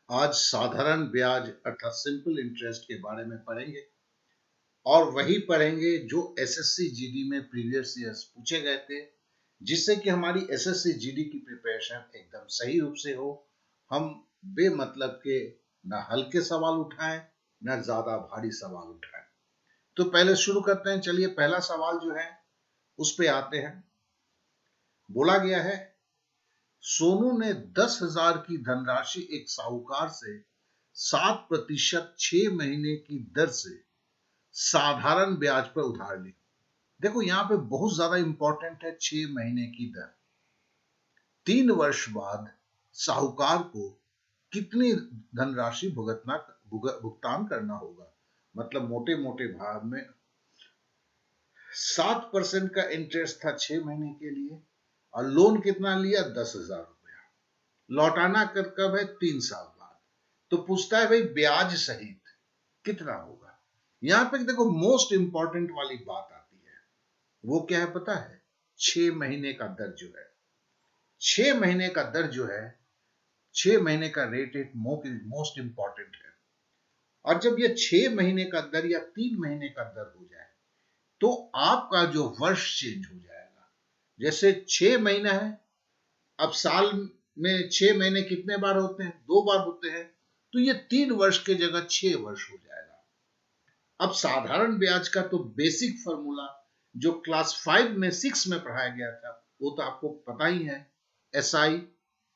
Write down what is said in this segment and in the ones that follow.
आज साधारण ब्याज अर्थात सिंपल इंटरेस्ट के बारे में पढ़ेंगे और वही पढ़ेंगे जो एसएससी जीडी में प्रीवियस ईयर्स पूछे गए थे, जिससे कि हमारी एसएससी जीडी की प्रिपरेशन एकदम सही रूप से हो। हम बेमतलब के ना हल्के सवाल उठाएं ना ज्यादा भारी सवाल उठाएं। तो पहले शुरू करते हैं। चलिए, पहला सवाल जो है उस पे आते हैं। बोला गया है, सोनू ने 10,000 की धनराशि एक साहूकार से 7% 6 महीने की दर से साधारण ब्याज पर उधार ली। देखो, यहां पे बहुत ज्यादा इंपॉर्टेंट है 6 महीने की दर। 3 वर्ष बाद साहूकार को कितनी धनराशि भुगतान करना होगा। मतलब मोटे मोटे भाग में 7% का इंटरेस्ट था 6 महीने के लिए और लोन कितना लिया, 10,000 रुपया। लौटाना कब है, 3 साल बाद। तो पूछता है भाई ब्याज सहित कितना होगा। यहां पे देखो, मोस्ट इंपॉर्टेंट वाली बात आती है, वो क्या है पता है? 6 महीने का दर जो है, 6 महीने का दर जो है, 6 महीने का रेट एक मोस्ट इंपॉर्टेंट है। और जब ये 6 महीने का दर या 3 महीने का दर हो जाए तो आपका जो वर्ष चेंज हो जाएगा। जैसे 6 महीना है, अब साल में 6 महीने कितने बार होते हैं? 2 बार होते हैं। तो ये 3 वर्ष के जगह 6 वर्ष हो जाएगा। अब साधारण ब्याज का तो बेसिक फॉर्मूला जो क्लास 5 में 6 में पढ़ाया गया था वो तो आपको पता ही है। एसआई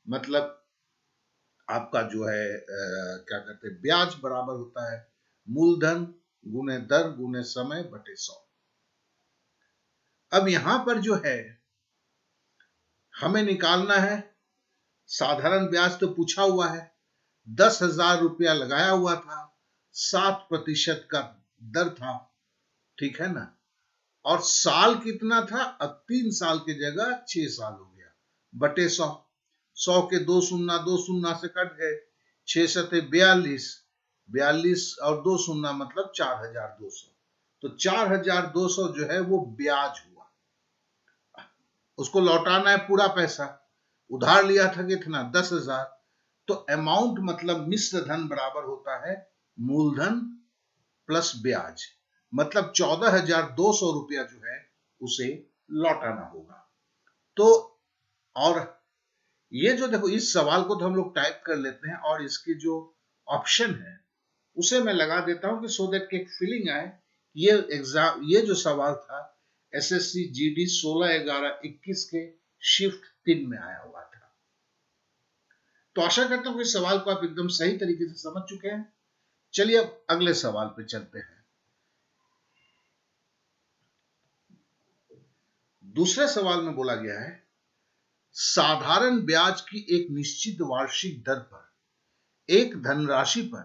मतलब आपका जो है क्या कहते हैं, ब्याज बराबर होता है मूलधन गुने दर गुने समय बटे 100। अब यहां पर जो है हमें निकालना है साधारण ब्याज। तो पूछा हुआ है, 10,000 रुपया लगाया हुआ था, 7% का दर था, ठीक है ना। और साल कितना था? अब 3 साल की जगह 6 साल हो गया, बटे 100। 100 के 2 शून्य से कट गए, 6 सते 42, 42 और 2 शून्य मतलब 4,200। तो 4,200 जो है वो ब्याज हुआ। उसको लौटाना है पूरा पैसा। उधार लिया था कितना? 10,000। तो अमाउंट मतलब मिश्र धन बराबर होता है मूलधन प्लस ब्याज। मतलब 14,200 रुपया जो है उसे लौटाना होगा। तो और ये जो देखो, इस सवाल को तो हम लोग टाइप कर लेते हैं और इसके जो ऑप्शन है उसे मैं लगा देता हूं कि सो दैट कि एक फीलिंग आए। ये जो सवाल था एसएससी जीडी 16/11/21 के शिफ्ट 3 में आया हुआ था। तो आशा करता हूं कि इस सवाल को आप एकदम सही तरीके से समझ चुके हैं। चलिए अब अगले सवाल पे चलते हैं। दूसरे सवाल में बोला गया है, साधारण ब्याज की एक निश्चित वार्षिक दर पर एक धनराशि पर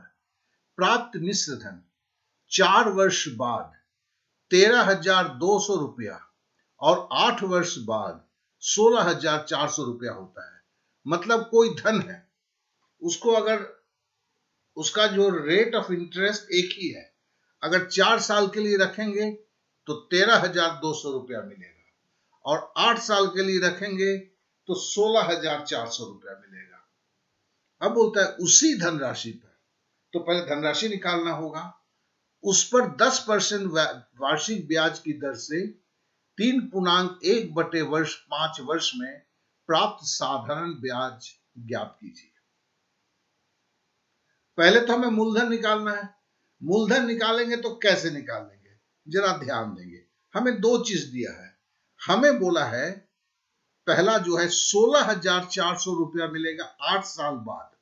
प्राप्त मिश्र धन 4 वर्ष बाद 13,200 रुपया और 8 वर्ष बाद 16,400 रुपया होता है। मतलब कोई धन है, उसको अगर उसका जो रेट ऑफ इंटरेस्ट एक ही है, अगर 4 साल के लिए रखेंगे तो 13,200 रुपया मिलेगा और 8 साल के लिए रखेंगे तो 16,400 रुपया मिलेगा। अब बोलता है उसी धनराशि पर, तो पहले धनराशि निकालना होगा। उस पर 10% वार्षिक ब्याज की दर से 3.1/5 वर्ष में प्राप्त साधारण ब्याज ज्ञात कीजिए। पहले तो हमें मूलधन निकालना है। मूलधन निकालेंगे तो कैसे निकालेंगे, जरा ध्यान देंगे। हमें दो चीज दिया है। हमें बोला है पहला जो है 16,400 रुपया मिलेगा 8 साल बाद।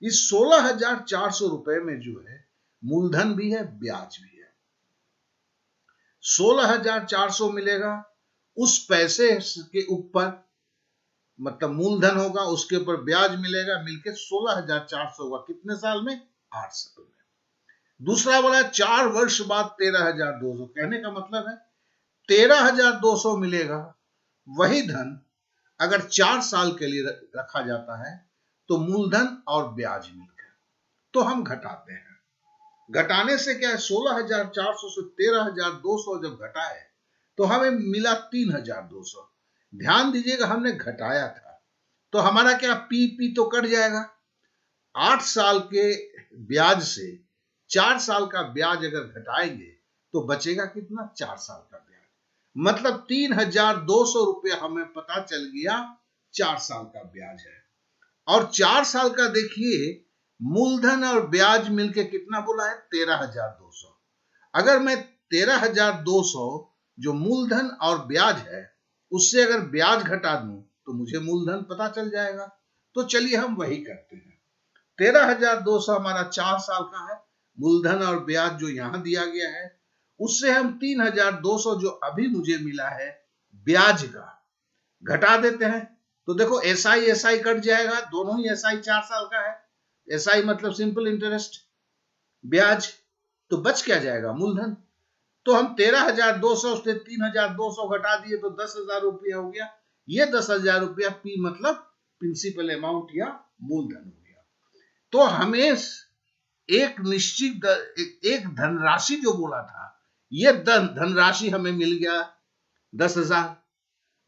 इस 16,400 रुपए में जो है मूलधन भी है ब्याज भी है। 16,400 मिलेगा, उस पैसे के ऊपर मतलब मूलधन होगा, उसके ऊपर ब्याज मिलेगा, मिलके 16,400 होगा। कितने साल में? 8 साल में। दूसरा बोला 4 वर्ष बाद 13,200। कहने का मतलब है 13,200 मिलेगा। वही धन अगर 4 साल के लिए रखा जाता है तो मूलधन और ब्याज मिलकर, तो हम घटाते हैं। घटाने से क्या है, 16,400 से 13,200 जब घटाए तो हमें मिला 3,200। ध्यान दीजिएगा, हमने घटाया था तो हमारा क्या, पी पी तो कट जाएगा। 8 साल के ब्याज से 4 साल का ब्याज अगर घटाएंगे तो बचेगा कितना? 4 साल का ब्याज, मतलब 3,200 रुपया हमें पता चल गया 4 साल का ब्याज है। और 4 साल का देखिए मूलधन और ब्याज मिलके कितना बोला है? 13,200। अगर मैं 13,200 जो मूलधन और ब्याज है उससे अगर ब्याज घटा दूं तो मुझे मूलधन पता चल जाएगा। तो चलिए हम वही करते हैं। 13,200 हमारा 4 साल का है, मूलधन और ब्याज जो यहां दिया गया है उससे हम 3,200 जो अभी मुझे मिला है ब्याज का घटा देते हैं। तो देखो एसआई एसआई कट जाएगा, दोनों ही एसआई 4 साल का है। एसआई मतलब सिंपल इंटरेस्ट, ब्याज, तो बच क्या जाएगा? मूलधन। तो हम 13,200 से 3,200 घटा दिए तो 10,000 रुपया हो गया। ये 10,000 रुपया पी मतलब प्रिंसिपल अमाउंट या मूलधन हो गया। तो हमें एक निश्चित एक धनराशि जो बोला था, ये धनराशि हमें मिल गया 10,000।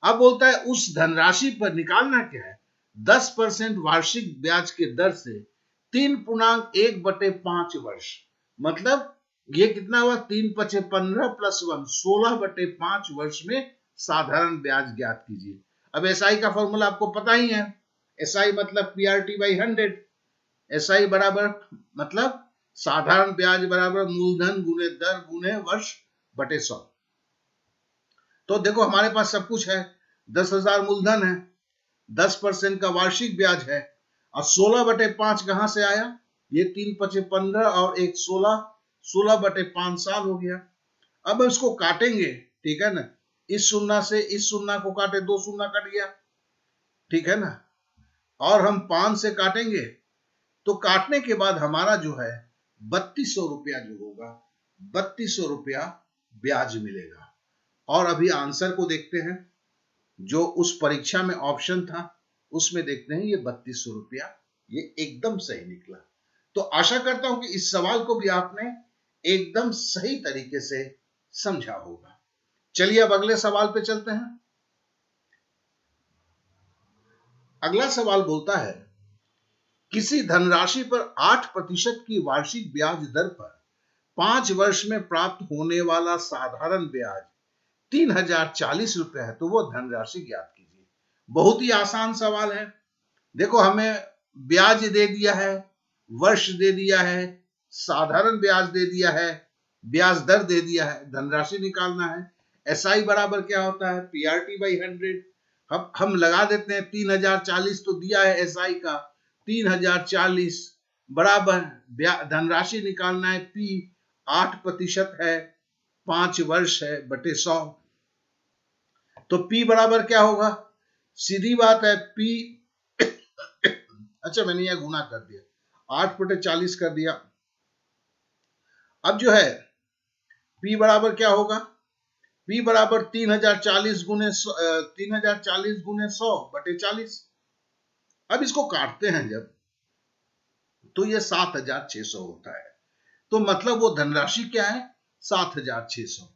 अब बोलता है उस धनराशि पर निकालना क्या है? 10% वार्षिक ब्याज के दर से 3.1/5 वर्ष, मतलब ये कितना हुआ? 3×5 = 15 + 1 16/5 वर्ष में साधारण ब्याज ज्ञात कीजिए। अब एसआई का फॉर्मूला आपको पता ही है, एसआई मतलब PRT/100। एसआई बराबर मतलब साधारण ब्याज बराबर मूलधन गुने दर गुने वर्ष बटे 100। तो देखो हमारे पास सब कुछ है, 10,000 मूलधन है, 10% का वार्षिक ब्याज है, और 16/5 कहां से आया? ये 3×5 = 15 और एक 16, 16/5 साल हो गया। अब इसको काटेंगे, ठीक है ना, इस शून्य से इस शून्य को काटे, 2 शून्य कट गया, ठीक है ना, और हम 5 से काटेंगे तो काटने के बाद हमारा जो है 3,200 रुपया जो होगा, 3,200 रुपया ब्याज मिलेगा। और अभी आंसर को देखते हैं, जो उस परीक्षा में ऑप्शन था उसमें देखते हैं, ये 3,200 रुपया ये एकदम सही निकला। तो आशा करता हूं कि इस सवाल को भी आपने एकदम सही तरीके से समझा होगा। चलिए अब अगले सवाल पे चलते हैं। अगला सवाल बोलता है, किसी धनराशि पर 8% की वार्षिक ब्याज दर पर 5 वर्ष में प्राप्त होने वाला साधारण ब्याज 3,040 रुपए है, तो वो धनराशि ज्ञात कीजिए। बहुत ही आसान सवाल है। देखो हमें ब्याज दे दिया है, वर्ष दे दिया है, साधारण ब्याज दे दिया है, ब्याज दर दे दिया है, धनराशि निकालना है। एसआई बराबर क्या होता है? PRT/100। हम लगा देते हैं 3,040 तो दिया है एसआई का, 3,040 बराबर धनराशि निकालना है, पी 8% है, 5 वर्ष है बटे 100। तो पी बराबर क्या होगा? सीधी बात है, पी अच्छा मैंने यह गुना कर दिया, 8/40 कर दिया। अब जो है P बराबर क्या होगा? P बराबर 3,040 गुने 100/40। अब इसको काटते हैं जब, तो ये 7,600 होता है। तो मतलब वो धनराशि क्या है? 7,600।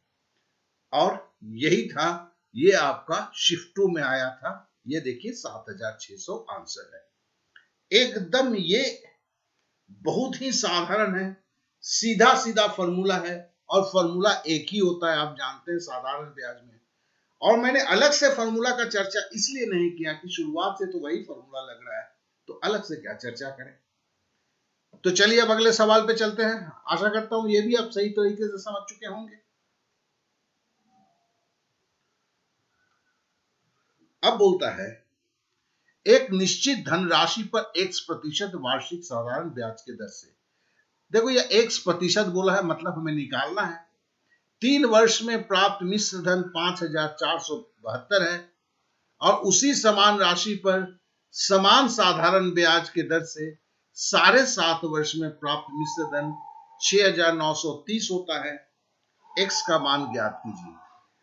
और यही था, ये आपका शिफ्ट 2 में आया था। ये देखिए 7,600 आंसर है। एकदम ये बहुत ही साधारण है, सीधा सीधा फॉर्मूला है, और फॉर्मूला एक ही होता है, आप जानते हैं, साधारण ब्याज में। और मैंने अलग से फॉर्मूला का चर्चा इसलिए नहीं किया कि शुरुआत से तो वही फॉर्मूला लग रहा है, तो अलग से क्या चर्चा करें। तो चलिए अब अगले सवाल पे चलते हैं। आशा करता हूं ये भी आप सही तरीके से समझ चुके होंगे। अब बोलता है, एक निश्चित धनराशि पर X% वार्षिक साधारण ब्याज के दर से। देखो ये X% बोला है, मतलब हमें निकालना है। 3 वर्ष में प्राप्त मिश्र धन 5,472 है, और उसी समान राशि पर समान साधारण ब्याज के दर से 7.5 वर्ष में प्राप्त मिश्र धन 6,930 होता है। X का मान ज्ञात कीजिए।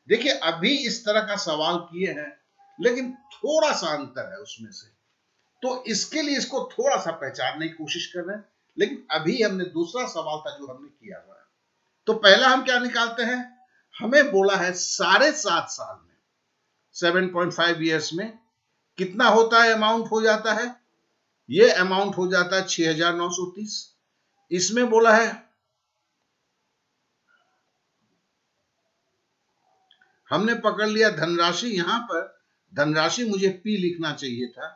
देखिए अभी इस तरह का सवाल किए हैं, लेकिन थोड़ा सा अंतर है उसमें से, तो इसके लिए इसको थोड़ा सा पहचानने की कोशिश कर रहे हैं। लेकिन अभी हमने दूसरा सवाल था जो हमने किया हुआ है। तो पहला हम क्या निकालते हैं? हमें बोला है 7.5 साल में, 7.5 ईयर्स में कितना होता है, अमाउंट हो जाता है ये अमाउंट हो जाता है 6,930। इसमें बोला है हमने पकड़ लिया धनराशि, यहां पर धनराशि मुझे पी लिखना चाहिए था,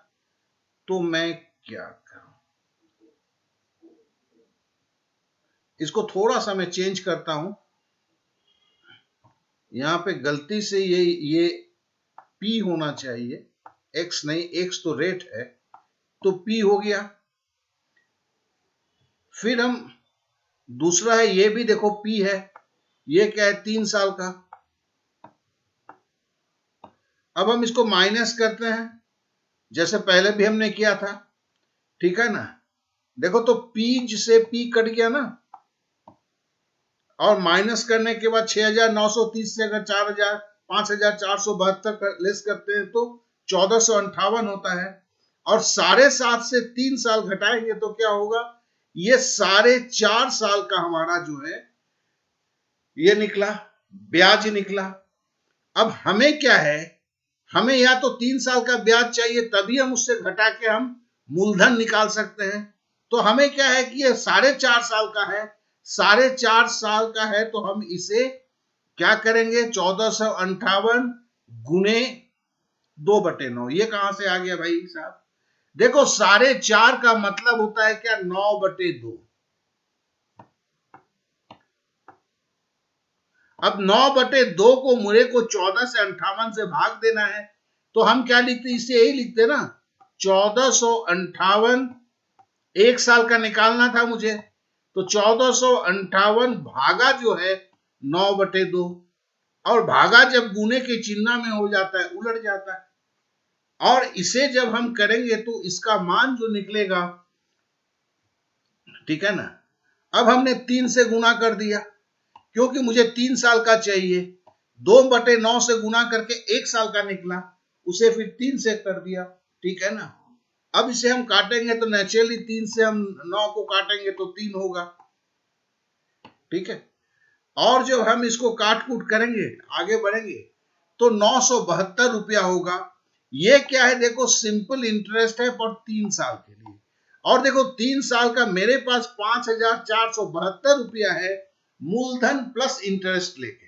तो मैं क्या करूं, इसको थोड़ा सा मैं चेंज करता हूं। यहां पे गलती से ये पी होना चाहिए, एक्स नहीं, एक्स तो रेट है, तो पी हो गया। फिर हम दूसरा है, ये भी देखो पी है, ये क्या है 3 साल का। अब हम इसको माइनस करते हैं जैसे पहले भी हमने किया था, ठीक है ना। देखो तो पी से पी कट गया ना, और माइनस करने के बाद 6,930 से अगर 5,472 लेस करते हैं तो 1,458 होता है। और 7.5 से 3 साल घटाएंगे तो क्या होगा, ये 4.5 साल का हमारा जो है ये निकला, ब्याज निकला। अब हमें क्या है, हमें या तो 3 साल का ब्याज चाहिए, तभी हम उससे घटा के हम मूलधन निकाल सकते हैं। तो हमें क्या है कि ये 4.5 साल का है, 4.5 साल का है, तो हम इसे क्या करेंगे, 1,458 गुने 2/9। ये कहां से आ गया भाई साहब, देखो 4.5 का मतलब होता है क्या, 9/2। अब 9/2 को मुझे को 14 से 58 से भाग देना है, तो हम क्या लिखते, इसे यही लिखते ना, 1,458 1 साल का निकालना था मुझे, तो 1,458 भागा जो है 9/2, और भागा जब गुने के चिन्ह में हो जाता है उलट जाता है, और इसे जब हम करेंगे तो इसका मान जो निकलेगा, ठीक है ना। अब हमने 3 से गुना कर दिया, क्योंकि मुझे 3 साल का चाहिए, 2/9 से गुना करके 1 साल का निकला, उसे फिर 3 से कर दिया, ठीक है ना। अब इसे हम काटेंगे तो नेचुरली 3 से हम 9 को काटेंगे तो 3 होगा, ठीक है। और जब हम इसको काट कूट करेंगे, आगे बढ़ेंगे, तो 972 रुपया होगा। ये क्या है, देखो सिंपल इंटरेस्ट है पर 3 साल के लिए, और देखो 3 साल का मेरे पास 5,472 रुपया है मूलधन प्लस इंटरेस्ट लेके,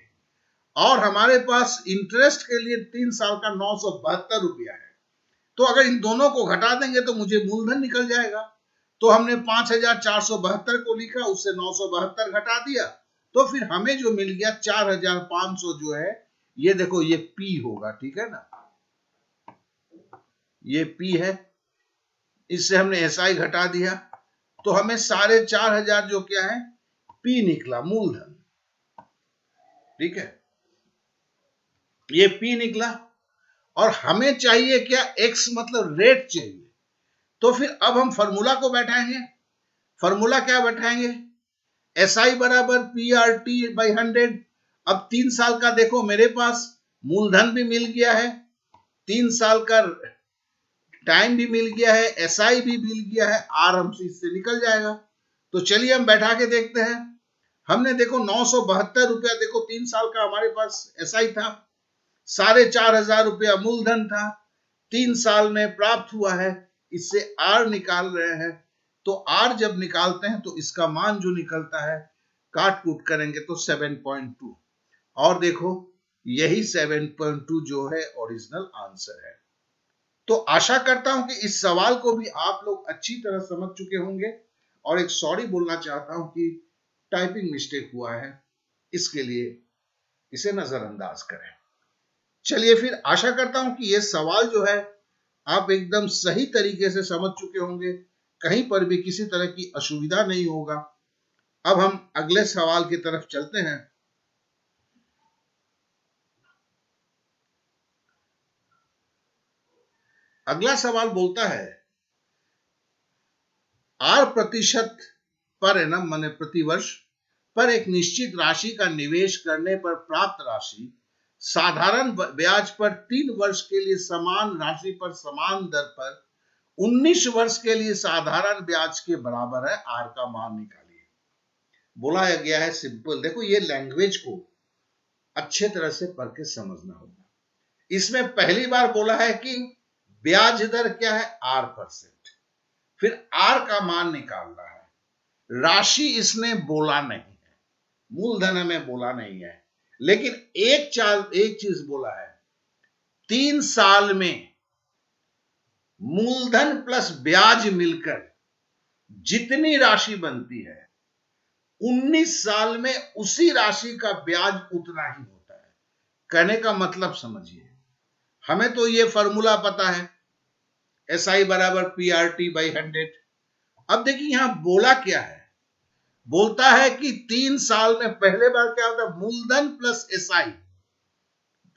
और हमारे पास इंटरेस्ट के लिए 3 साल का 972 रुपया है। तो अगर इन दोनों को घटा देंगे तो मुझे मूलधन निकल जाएगा। तो हमने 5,472 को लिखा, उससे 972 घटा दिया, तो फिर हमें जो मिल गया 4,500 जो है, ये देखो ये पी होगा, ठीक है ना, ये पी है। इससे हमने एसआई घटा दिया, तो हमें 4,500 जो क्या है पी निकला, मूलधन, ठीक है, ये पी निकला। और हमें चाहिए क्या, एक्स मतलब रेट चाहिए, तो फिर अब हम फॉर्मूला को बैठाएंगे। फॉर्मूला क्या बैठाएंगे, एस आई बराबर पी आर टी बाई 100। अब 3 साल का देखो मेरे पास मूलधन भी मिल गया है, 3 साल का टाइम भी मिल गया है, एस आई भी मिल गया है, आर हमसे इससे निकल जाएगा। तो चलिए हम बैठा के देखते हैं। हमने देखो 972 रुपया, देखो 3 साल का हमारे पास एस आई था, 4,500 रुपया मूलधन था, 3 साल में प्राप्त हुआ है, इससे आर निकाल रहे हैं। तो आर जब निकालते हैं तो इसका मान जो निकलता है, काट कूट करेंगे तो 7.2, और देखो यही 7.2 जो है ओरिजिनल आंसर है। तो आशा करता हूं कि इस सवाल को भी आप लोग अच्छी तरह समझ चुके होंगे, और एक सॉरी बोलना चाहता हूं कि टाइपिंग मिस्टेक हुआ है, इसके लिए इसे नजरअंदाज करें। चलिए फिर आशा करता हूं कि ये सवाल जो है आप एकदम सही तरीके से समझ चुके होंगे, कहीं पर भी किसी तरह की असुविधा नहीं होगा। अब हम अगले सवाल की तरफ चलते हैं। अगला सवाल बोलता है, आर प्रतिशत पर एनम माने प्रतिवर्ष पर एक निश्चित राशि का निवेश करने पर प्राप्त राशि साधारण ब्याज पर 3 वर्ष के लिए समान राशि पर समान दर पर 19 वर्ष के लिए साधारण ब्याज के बराबर है, आर का मान निकालिए। बोला गया है सिंपल, देखो ये लैंग्वेज को अच्छे तरह से पढ़ के समझना होगा। इसमें पहली बार बोला है कि ब्याज दर क्या है, R%, फिर आर का मान निकालना है। राशि इसने बोला नहीं है, मूलधन हमें बोला नहीं है, लेकिन एक चीज बोला है, 3 साल में मूलधन प्लस ब्याज मिलकर जितनी राशि बनती है 19 साल में उसी राशि का ब्याज उतना ही होता है। कहने का मतलब समझिए, हमें तो ये फॉर्मूला पता है, SI बराबर PRT बाई 100। अब देखिए यहां बोला क्या है, बोलता है कि 3 साल में पहले बार क्या होता है, मूलधन प्लस SI।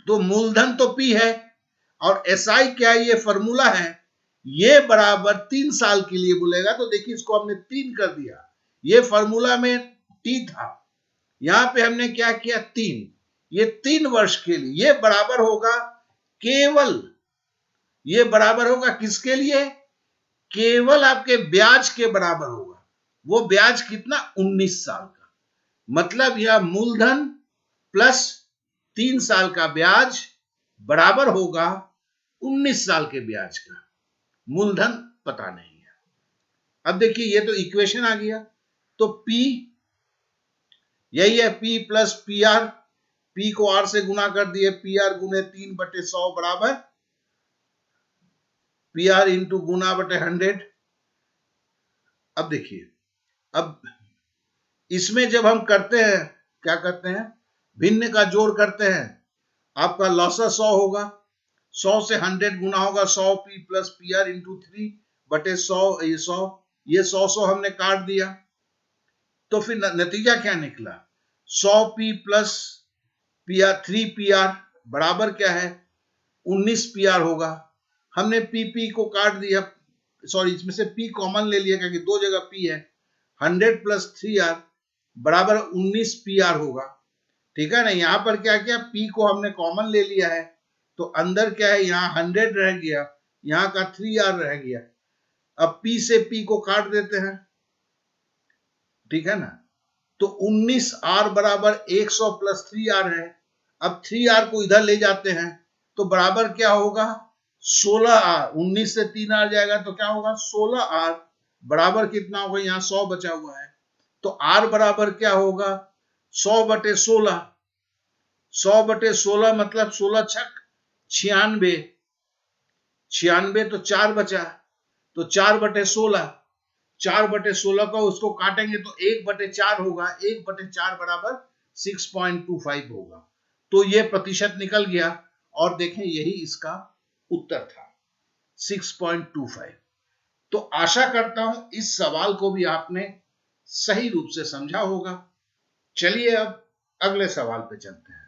तो मूलधन तो P है और SI क्या है, ये फॉर्मूला है, ये बराबर 3 साल के लिए बोलेगा। तो देखिए इसको हमने 3 कर दिया, ये फॉर्मूला में T था, यहां पे हमने क्या किया 3, ये 3 वर्ष के लिए, ये बराबर होगा केवल, ये बराबर होगा किसके लिए, केवल आपके ब्याज के बराबर होगा। वो ब्याज कितना, 19 साल का। मतलब यह मूलधन प्लस 3 साल का ब्याज बराबर होगा 19 साल के ब्याज का। मूलधन पता नहीं है। अब देखिए ये तो इक्वेशन आ गया, तो P यही है, P प्लस PR, P को R से गुना कर दिए, PR गुने 3/100 बराबर PR इंटू गुना बटे 100। अब देखिए, अब इसमें जब हम करते हैं, क्या करते हैं, भिन्न का जोड़ करते हैं, आपका लॉसेस 100 होगा, 100 से 100 गुना होगा, 100P प्लस PR इंटू 3/100, ये 100 हमने काट दिया। तो फिर नतीजा क्या निकला, 100P प्लस PR 3PR बराबर क्या है, 19PR होगा। हमने PP को काट दिया, सॉरी इसमें से P कॉमन ले लिया क्योंकि दो जगह P है, 100 प्लस 3R बराबर 19PR होगा। ठीक है ना, यहां पर क्या किया, P को हमने कॉमन ले लिया है, तो अंदर क्या है, यहाँ 100 रह गया, यहाँ का 3R रह गया। अब P से P को काट देते हैं, ठीक है ना, तो 19R बराबर 100 प्लस 3R है। अब 3R को इधर ले जाते हैं तो बराबर क्या होगा, 16R। 19 से 3R जाएगा तो क्या होगा, 16R बराबर कितना होगा, यहाँ 100 बचा हुआ है, तो R बराबर क्या होगा, 100/16। 100/16 मतलब 16 छक 96, 96 तो 4 बचा, तो 4/16, 4/16 को उसको काटेंगे तो 1/4 होगा, 1/4 बराबर 6.25 होगा। तो ये प्रतिशत निकल गया और देखें यही इसका उत्तर था, 6.25। तो आशा करता हूं इस सवाल को भी आपने सही रूप से समझा होगा। चलिए अब अगले सवाल पे चलते हैं।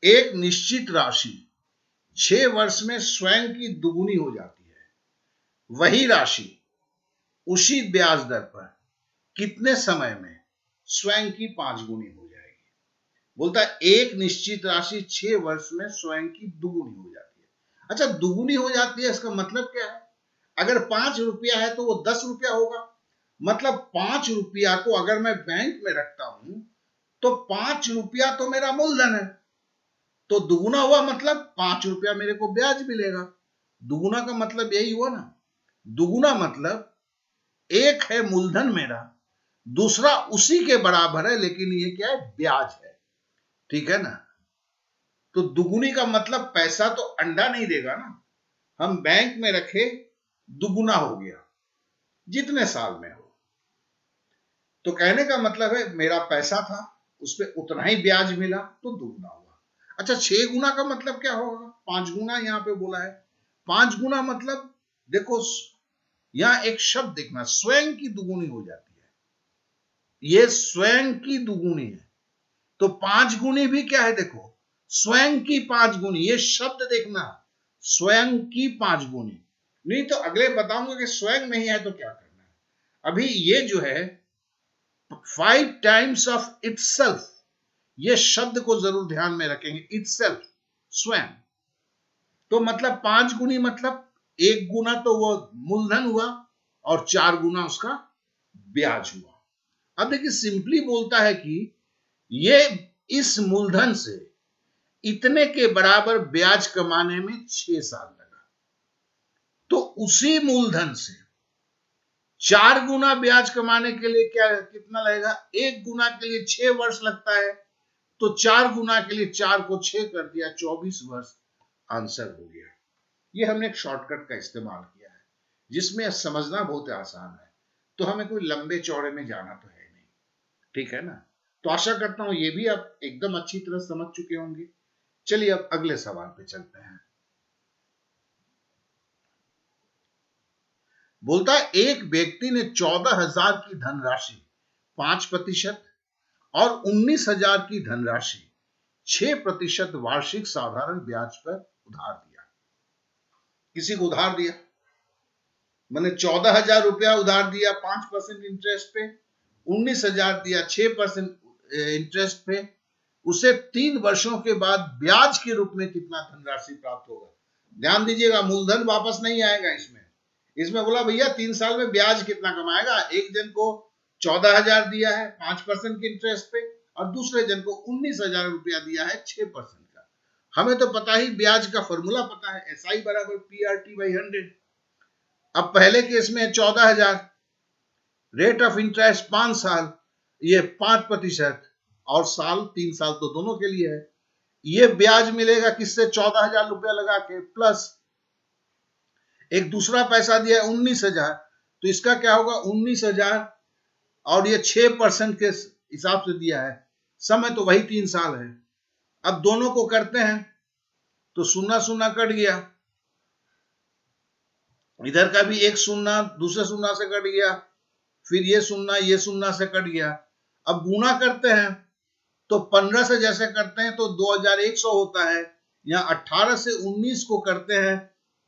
एक निश्चित राशि 6 वर्ष में स्वयं की दुगुनी हो जाती है, वही राशि उसी ब्याज दर पर कितने समय में स्वयं की 5 गुनी हो जाएगी। बोलता है एक निश्चित राशि 6 वर्ष में स्वयं की दुगुनी हो जाती है। अच्छा, दुगुनी हो जाती है, इसका मतलब क्या है, अगर 5 रुपया है तो वो 10 रुपया होगा। मतलब 5 रुपया को अगर मैं बैंक में रखता हूं तो 5 रुपया तो मेरा मूलधन है, तो दुगुना हुआ मतलब 5 रुपया मेरे को ब्याज मिलेगा। दुगुना का मतलब यही हुआ ना, दुगुना मतलब एक है मूलधन मेरा, दूसरा उसी के बराबर है, लेकिन ये क्या है, ब्याज है। ठीक है ना, तो दुगुनी का मतलब पैसा तो अंडा नहीं देगा ना, हम बैंक में रखे दुगुना हो गया जितने साल में हो। तो कहने का मतलब है मेरा पैसा था उस पर उतना ही ब्याज मिला तो दुगुना हुआ। अच्छा, 6 गुना का मतलब क्या होगा, 5 गुना यहां पे बोला है। 5 गुना मतलब देखो यहां एक शब्द देखना, स्वयं की दुगुनी हो जाती है, ये स्वयं की दुगुनी है। तो 5 गुनी भी क्या है, देखो स्वयं की 5 गुनी, ये शब्द देखना, स्वयं की 5 गुनी। नहीं तो अगले बताऊंगा कि स्वयं नहीं है तो क्या करना है। अभी ये जो है 5 टाइम्स ऑफ इटसेल्फ, ये शब्द को जरूर ध्यान में रखेंगे, इटसेल्फ स्वयं, तो मतलब 5 गुनी मतलब 1 गुना तो वो मूलधन हुआ और 4 गुना उसका ब्याज हुआ। अब देखिए सिंपली बोलता है कि ये इस मूलधन से इतने के बराबर ब्याज कमाने में 6 साल लगा। तो उसी मूलधन से 4 गुना ब्याज कमाने के लिए कितना लगेगा? 1 गुना के लिए 6 वर्ष लगता है, तो 4 गुना के लिए 4 को 6 कर दिया, 24 वर्ष आंसर हो गया। ये हमने एक शॉर्टकट का इस्तेमाल किया है, जिसमें समझना बहुत आसान है, तो हमें कोई लंबे चौड़े में जाना तो है नहीं, ठीक है ना। तो आशा करता हूं ये भी आप एकदम अच्छी तरह समझ चुके होंगे। चलिए अब अगले सवाल पे चलते हैं। बोलता है एक व्यक्ति ने 14,000 की धनराशि 5% और 19,000 की धनराशि 6% वार्षिक साधारण ब्याज पर उधार दिया। किसी को उधार दिया, मैंने 14,000 रुपया उधार दिया 5% इंटरेस्ट पे, 19,000 दिया 6% इंटरेस्ट पे, उसे 3 वर्षों के बाद ब्याज के रूप में कितना धनराशि प्राप्त होगा? ध्यान दीजिएगा, मूलधन वापस नहीं आएगा इसमें बोला भैया 3 साल में ब्याज कितना कमाएगा। एक जन को 14,000 दिया है 5% के इंटरेस्ट पे, और दूसरे जन को 19,000 रुपया दिया है 6% का। हमें तो पता ही ब्याज का फॉर्मूला पता है, SI बराबर PRT/100। अब पहले केस में 14,000, रेट ऑफ इंटरेस्ट 5 साल, ये 5%, और साल 3 साल तो दोनों के लिए है। ये ब्याज मिलेगा किससे? 14,000 रुपया लगा के, प्लस एक दूसरा पैसा दिया है 19,000, तो इसका क्या होगा? 19,000, और ये 6% के हिसाब से दिया है, समय तो वही 3 साल है। अब दोनों को करते हैं तो 0 कट गया, इधर का भी एक 0 दूसरे 0 से कट गया, फिर ये 0 से कट गया। अब गुना करते हैं तो 15 से जैसे करते हैं तो 2,100 होता है, या 18 से 19 को करते हैं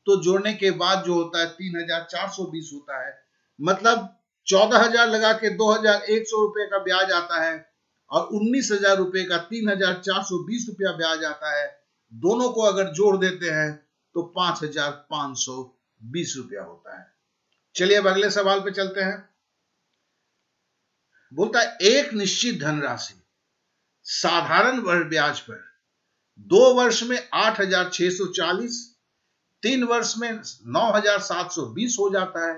तो जोड़ने के बाद जो होता है 3,420 होता है। मतलब 14,000 लगा के 2,100 रुपए का ब्याज आता है, और 19,000 रुपए का 3,420 रुपया ब्याज आता है। दोनों को अगर जोड़ देते हैं तो 5,520 रुपया होता है। चलिए अब अगले सवाल पे चलते हैं। बोलता है एक निश्चित धनराशि साधारण ब्याज पर 2 वर्ष में 8,640, 3 वर्ष में 9,720 हो जाता है।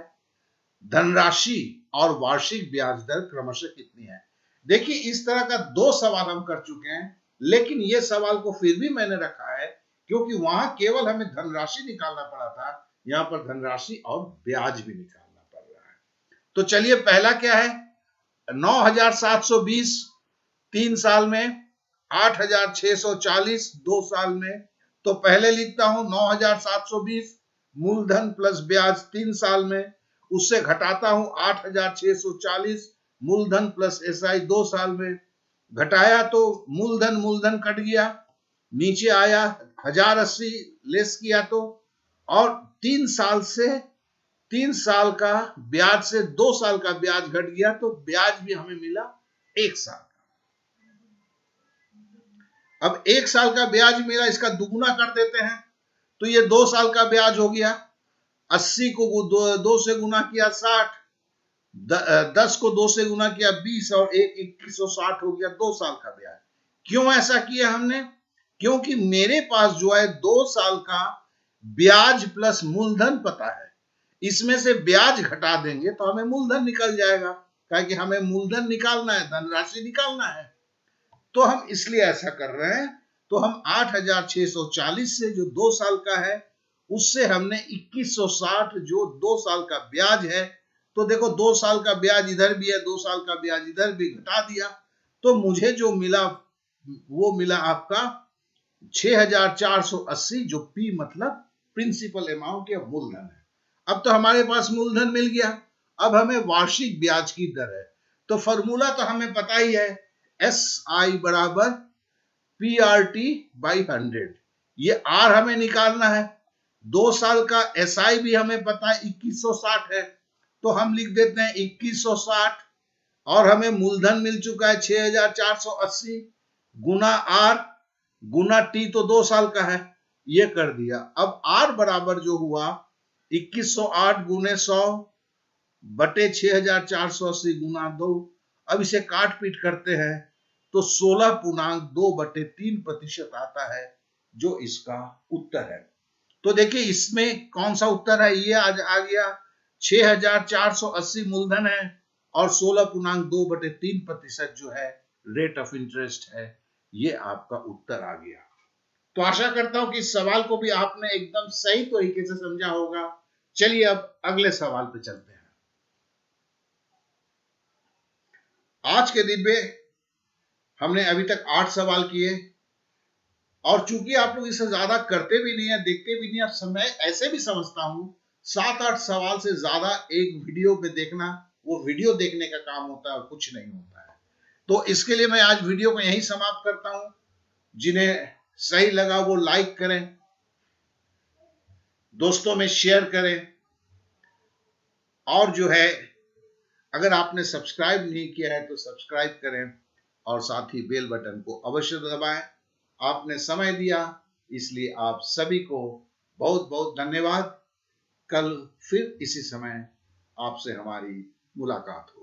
धनराशि और वार्षिक ब्याज दर क्रमशः कितनी है? देखिए इस तरह का 2 सवाल हम कर चुके हैं, लेकिन यह सवाल को फिर भी मैंने रखा है क्योंकि वहां केवल हमें धनराशि निकालना पड़ा था, यहां पर धनराशि और ब्याज भी निकालना पड़ रहा है। तो चलिए पहला क्या है? 9,720 3 साल में, 8,640 2 साल में। तो पहले लिखता हूं 9,720 मूलधन प्लस ब्याज 3 साल में, उससे घटाता हूं 8,640 मूलधन प्लस SI 2 साल में। घटाया तो मूलधन कट गया, नीचे आया 1,080 लेस किया तो, और 3 साल का ब्याज से 2 साल का ब्याज घट गया, तो ब्याज भी हमें मिला 1 साल। अब 1 साल का ब्याज मिला, इसका दुगुना कर देते हैं तो ये 2 साल का ब्याज हो गया। 80 को 2 से गुना किया 60, 10 को 2 से गुना किया 20, और 2160 हो गया 2 साल का ब्याज। क्यों ऐसा किया हमने? क्योंकि मेरे पास जो है 2 साल का ब्याज प्लस मूलधन पता है, इसमें से ब्याज घटा देंगे तो हमें मूलधन निकल जाएगा, क्योंकि हमें मूलधन निकालना है, धनराशि निकालना है। तो हम इसलिए ऐसा कर रहे हैं। तो हम 8,640 से जो 2 साल का है उससे हमने 2160 जो 2 साल का ब्याज है, तो देखो 2 साल का ब्याज इधर भी है, 2 साल का ब्याज इधर भी, घटा दिया तो मुझे जो मिला वो मिला आपका 6,480, जो P मतलब प्रिंसिपल अमाउंट या मूलधन है। अब तो हमारे पास मूलधन मिल गया, अब हमें वार्षिक ब्याज की दर है। तो फॉर्मूला तो हमें पता ही है, SI बराबर PRT/100। ये R हमें निकालना है। 2 साल का SI भी हमें पता है 2160 है, तो हम लिख देते हैं 2160, और हमें मूलधन मिल चुका है 6,480 गुना R गुना T, तो 2 साल का है, ये कर दिया। अब R बराबर जो हुआ 2108 गुने 100 बटे 6,480 गुना 2। अब इसे काट पीट करते हैं तो 16.2/3% आता है, जो इसका उत्तर है। तो देखिए इसमें कौन सा उत्तर है, ये आज आ गया 6,480 मूलधन है और 16.2/3% जो है रेट ऑफ इंटरेस्ट है, ये आपका उत्तर आ गया। तो आशा करता हूं कि इस सवाल को भी आपने एकदम सही तरीके से समझा होगा। चलिए अब अगले सवाल पे चलते हैं। आज के दिन में हमने अभी तक 8 सवाल किए और चूंकि आप लोग इससे ज्यादा करते भी नहीं है, देखते भी नहीं, अब मैं ऐसे भी समझता हूं 7-8 सवाल से ज्यादा एक वीडियो पे देखना, वो वीडियो देखने का काम होता है और कुछ नहीं होता है। तो इसके लिए मैं आज वीडियो को यहीं समाप्त करता हूं। जिन्हें सही लगा वो लाइक करें, दोस्तों में शेयर करें, और जो है अगर आपने सब्सक्राइब नहीं किया है तो सब्सक्राइब करें और साथ ही बेल बटन को अवश्य दबाएं। आपने समय दिया इसलिए आप सभी को बहुत बहुत धन्यवाद। कल फिर इसी समय आपसे हमारी मुलाकात हो।